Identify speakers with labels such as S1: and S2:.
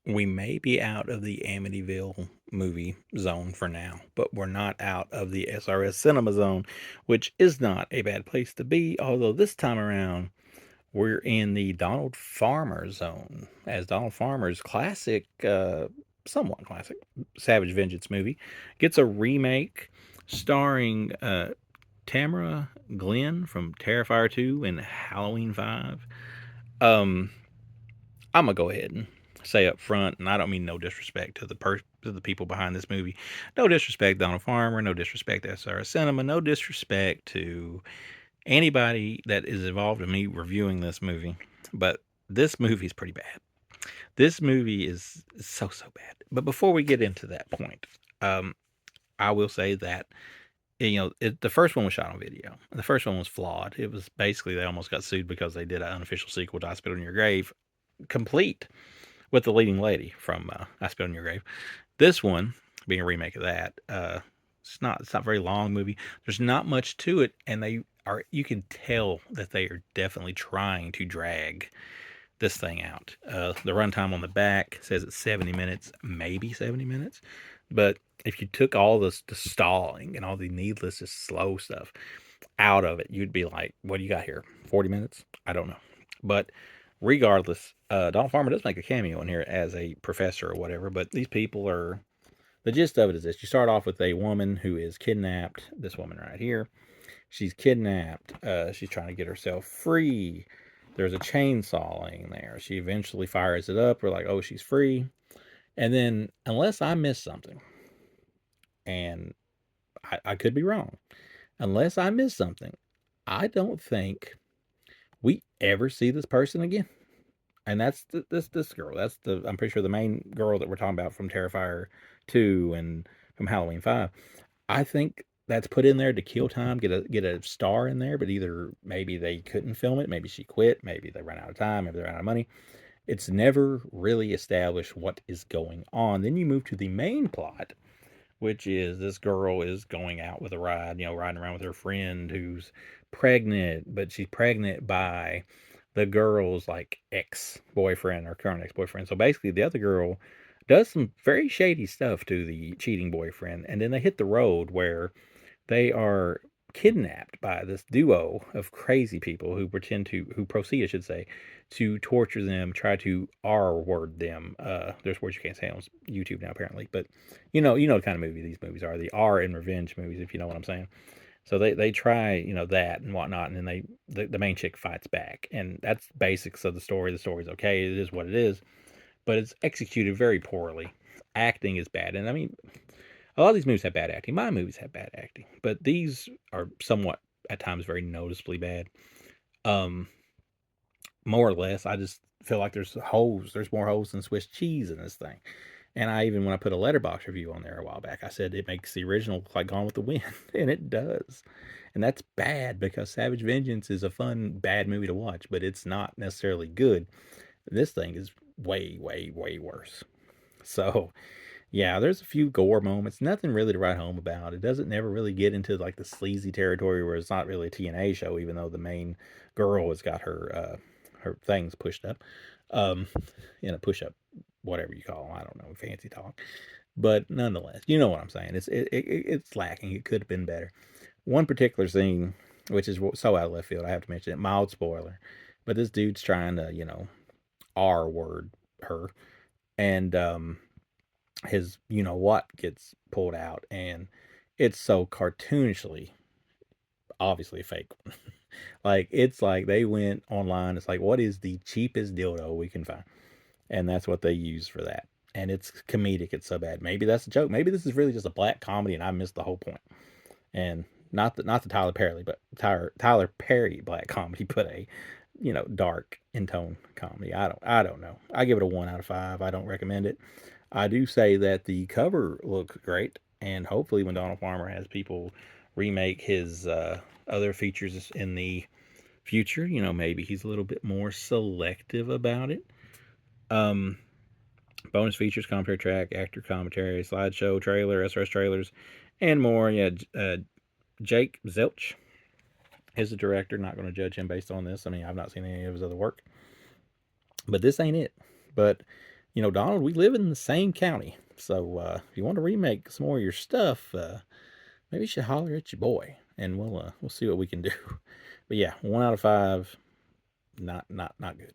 S1: We may be out of the Amityville movie zone for now, but we're not out of the SRS cinema zone, which is not a bad place to be. Although this time around, we're in the Donald Farmer zone, as Donald Farmer's classic, somewhat classic, Savage Vengeance movie gets a remake starring Tamara Glenn from Terrifier 2 and Halloween 5. Um, I'm gonna go ahead and say up front, and I don't mean no disrespect to the people behind this movie. No disrespect, Donald Farmer. No disrespect, to SRS Cinema. No disrespect to anybody that is involved in me reviewing this movie. But this movie is pretty bad. This movie is so bad. But before we get into that point, um, I will say that the first one was shot on video. The first one was flawed. It was basically they almost got sued because they did an unofficial sequel to I Spit on Your Grave, complete with the leading lady from I Spit on Your Grave. This one being a remake of that, it's not a very long movie. There's not much to it, and you can tell that they are definitely trying to drag this thing out. The runtime on the back says it's 70 minutes, maybe 70 minutes, but if you took all the stalling and all the needless, just slow stuff out of it, you'd be like, what do you got here? 40 minutes? I don't know. But regardless, Donald Farmer does make a cameo in here as a professor or whatever, but these people are. The gist of it is this: you start off with a woman who is kidnapped. This woman right here, she's kidnapped. She's trying to get herself free. There's a chainsaw laying there. She eventually fires it up. We're like, oh, she's free. And then, unless I missed something, and I could be wrong, unless I missed something, I don't think we ever see this person again. And that's this girl. I'm pretty sure the main girl that we're talking about from Terrifier 2 and from Halloween 5. I think that's put in there to kill time, get a star in there, but either maybe they couldn't film it, maybe she quit, maybe they ran out of time, maybe they ran out of money. It's never really established what is going on. Then you move to the main plot, which is this girl is going out with a ride, riding around with her friend who's pregnant, but she's pregnant by the girl's like ex-boyfriend or current ex-boyfriend. So basically the other girl does some very shady stuff to the cheating boyfriend, and then they hit the road where they are kidnapped by this duo of crazy people who proceed, I should say, to torture them, try to R-word them. There's words you can't say on YouTube now, apparently, but you know the kind of movie these movies are, the R and revenge movies, if you know what I'm saying. So they try, that and whatnot, and then the main chick fights back, and that's basics of the story. The story's okay, it is what it is, but it's executed very poorly. Acting is bad, and I mean, a lot of these movies have bad acting. My movies have bad acting, but these are somewhat at times very noticeably bad. Um, More or less, I just feel like there's holes. There's more holes than Swiss cheese in this thing. And when I put a letterbox review on there a while back, I said it makes the original look like Gone with the Wind, and it does. And that's bad because Savage Vengeance is a fun, bad movie to watch, but it's not necessarily good. This thing is way worse. So, yeah, there's a few gore moments. Nothing really to write home about. It doesn't never really get into like the sleazy territory where it's not really a TNA show, even though the main girl has got her things pushed up, um, in a push up, whatever you call them. I don't know, fancy talk. But nonetheless, you know what I'm saying. It's lacking. It could have been better. One particular scene, which is so out of left field, I have to mention it. Mild spoiler, but this dude's trying to R word her, and his what gets pulled out, and it's so cartoonishly obviously a fake one. Like, it's like they went online, it's like, what is the cheapest dildo we can find, and that's what they use for that. And it's comedic, it's so bad. Maybe that's a joke, maybe this is really just a black comedy and I missed the whole point. And not the Tyler Perry, but Tyler Perry black comedy, but a dark in tone comedy. I don't know. I give it a 1 out of 5. I don't recommend it. I do say that the cover looks great, and hopefully, when Donald Farmer has people remake his other features in the future, maybe he's a little bit more selective about it. Um, Bonus features, commentary track, actor commentary, slideshow, trailer, SRS trailers, and more. Yeah, Jake Zelch is the director. Not going to judge him based on this. I mean, I've not seen any of his other work, but this ain't it. But You know, Donald, we live in the same county. So if you want to remake some more of your stuff, maybe you should holler at your boy, and we'll see what we can do. But yeah, 1 out of 5, not good.